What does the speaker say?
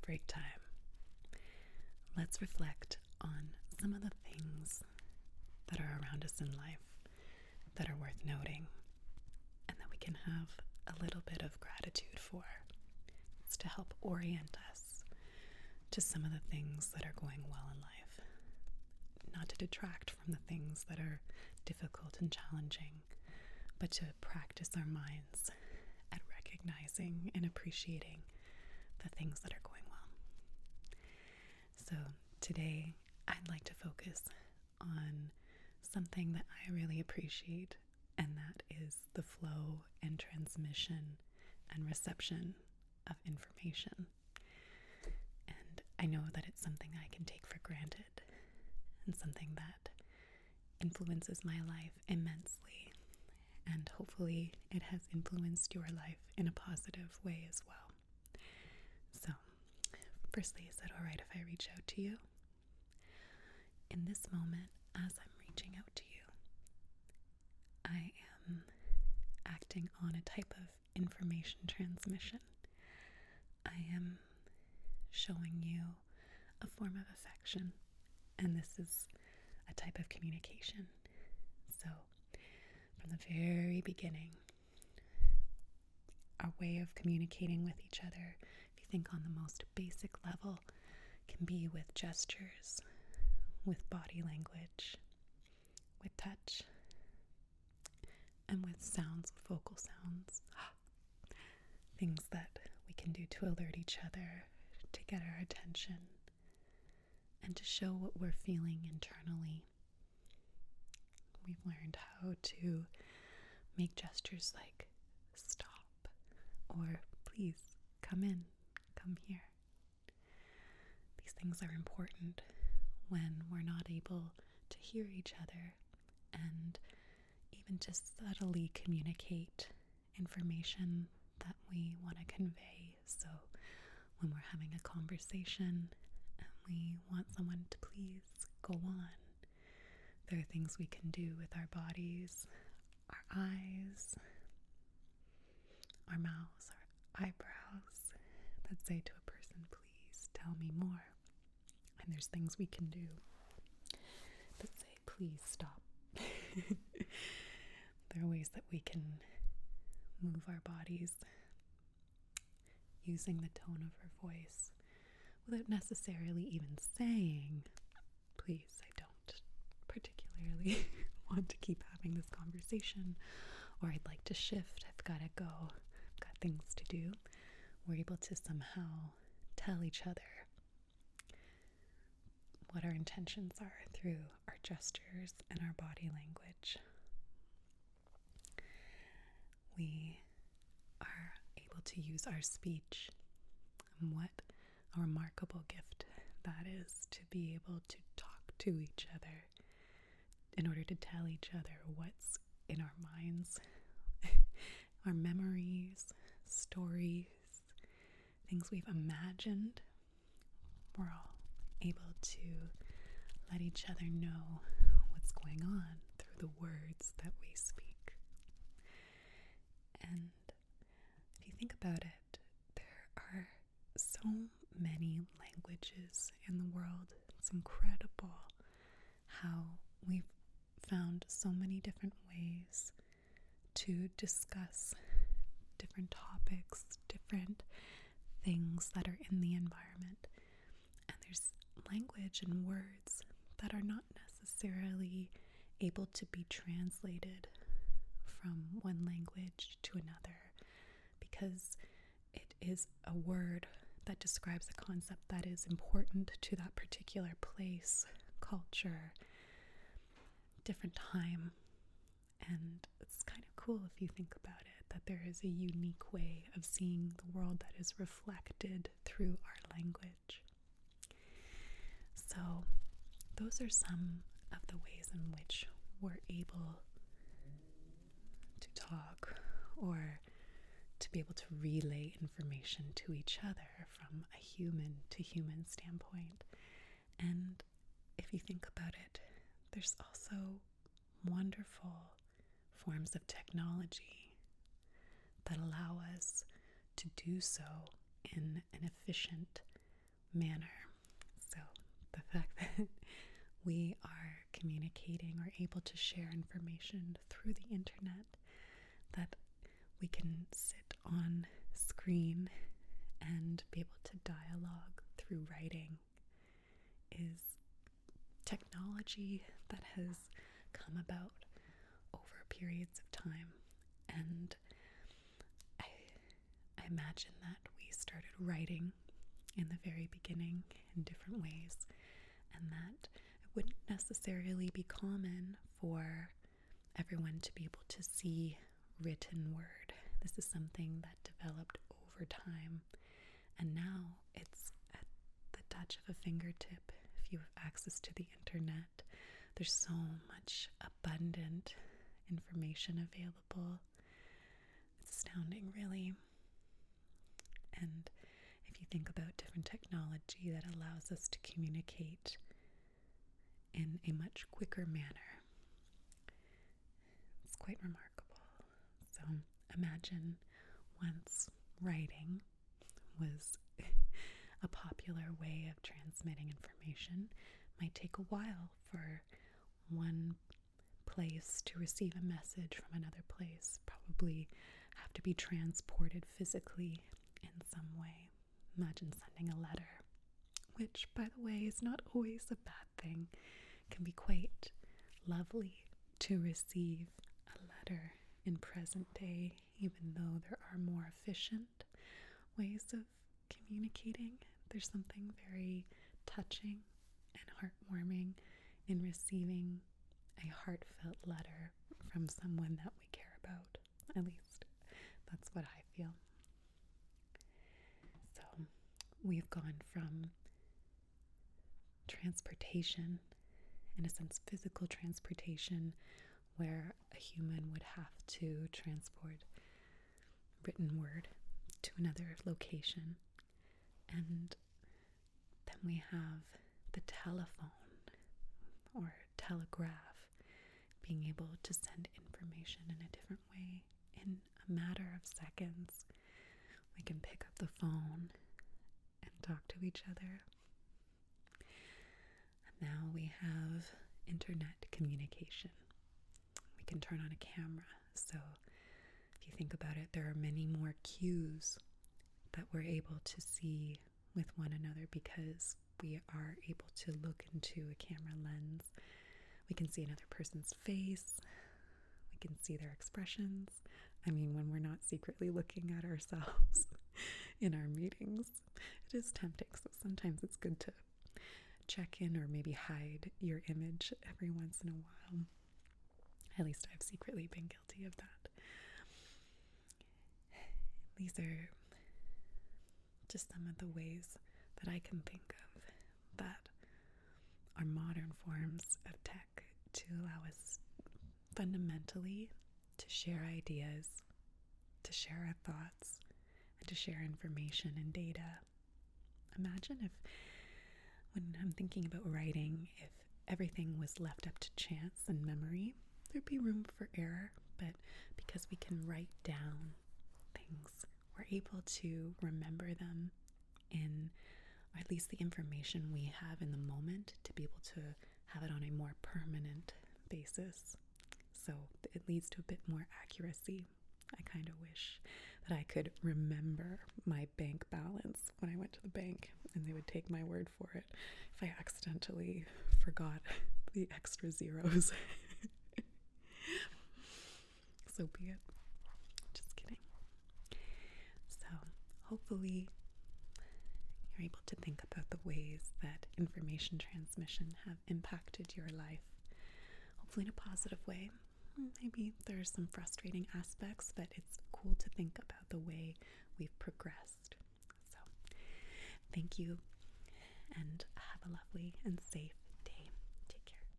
break time, let's reflect on some of the things that are around us in life that are worth noting and that we can have a little bit of gratitude for. It's to help orient us to some of the things that are going well in life, not to detract from the things that are difficult and challenging, but to practice our minds at recognizing and appreciating the things that are going well. So today I'd like to focus on something that I really appreciate, and that is the flow and transmission and reception of information. And I know that it's something I can take for granted and something that influences my life immensely, and hopefully it has influenced your life in a positive way as well. So, firstly, is it all right if I reach out to you? In this moment, as I'm reaching out to you, I am acting on a type of information transmission. I am showing you a form of affection, and this is a type of communication. So, from the very beginning, our way of communicating with each other, if you think on the most basic level, can be with gestures, with body language, with touch, and with sounds, vocal sounds. Things that we can do to alert each other, to get our attention, and to show what we're feeling internally. We've learned how to make gestures like stop or please come in, come here. These things are important when we're not able to hear each other and even just subtly communicate information that we want to convey. So when we're having a conversation and we want someone to please go on, there are things we can do with our bodies, our eyes, our mouths, our eyebrows that say to a person, please tell me more. And there's things we can do that say, please stop. There are ways that we can move our bodies using the tone of our voice without necessarily even saying, please, I don't particularly want to keep having this conversation, or I'd like to shift, I've got to go, I've got things to do. We're able to somehow tell each other what our intentions are through our gestures and our body language. We are able to use our speech, and what a remarkable gift that is, to be able to talk to each other in order to tell each other what's in our minds, our memories, stories, things we've imagined. We're all able to let each other know what's going on through the words that we speak. And if you think about it, there are so many languages in the world. It's incredible how we've found so many different ways to discuss different topics, different things that are in the environment. And there's language and words that are not necessarily able to be translated from one language to another, because it is a word that describes a concept that is important to that particular place, culture, different time. And it's kind of cool if you think about it, that there is a unique way of seeing the world that is reflected through our language. So those are some of the ways in which we're able to talk or to be able to relay information to each other from a human to human standpoint. And if you think about it, there's also wonderful forms of technology that allow us to do so in an efficient manner. So the fact that we are communicating or able to share information through the internet, that we can sit on screen and be able to dialogue through writing, is technology that has come about over periods of time. And I imagine that we started writing in the very beginning in different ways, and that it wouldn't necessarily be common for everyone to be able to see written word. This is something that developed over time, and now it's at the touch of a fingertip. If you have access to the internet, there's so much abundant information available. It's astounding, really. And if you think about different technology that allows us to communicate in a much quicker manner, it's quite remarkable. So imagine once writing was a popular way of transmitting information. It might take a while for one place to receive a message from another place, probably have to be transported physically in some way. Imagine sending a letter, which, by the way, is not always a bad thing. It can be quite lovely to receive a letter in present day, even though there are more efficient ways of communicating. There's something very touching and heartwarming in receiving a heartfelt letter from someone that we care about. At least that's what I feel. So we've gone from transportation, in a sense physical transportation, where a human would have to transport written word to another location. And then we have the telephone or telegraph, being able to send information in a different way in a matter of seconds. We can pick up the phone and talk to each other. And now we have internet communication. We can turn on a camera. So if you think about it, there are many more cues that we're able to see with one another because we are able to look into a camera lens. We can see another person's face. We can see their expressions. I mean, when we're not secretly looking at ourselves in our meetings, it is tempting. So sometimes it's good to check in or maybe hide your image every once in a while. At least I've secretly been guilty of that. These are just some of the ways that I can think of that are modern forms of tech to allow us fundamentally to share ideas, to share our thoughts, and to share information and data. Imagine if, when I'm thinking about writing, if everything was left up to chance and memory, there'd be room for error, but because we can write down things, we're able to remember them in, or at least the information we have in the moment, to be able to have it on a more permanent basis. So it leads to a bit more accuracy. I kind of wish that I could remember my bank balance when I went to the bank and they would take my word for it if I accidentally forgot the extra zeros. So be it. Just kidding. So hopefully you're able to think about the ways that information transmission have impacted your life, hopefully in a positive way. Maybe there's some frustrating aspects, but it's cool to think about the way we've progressed. So thank you, and have a lovely and safe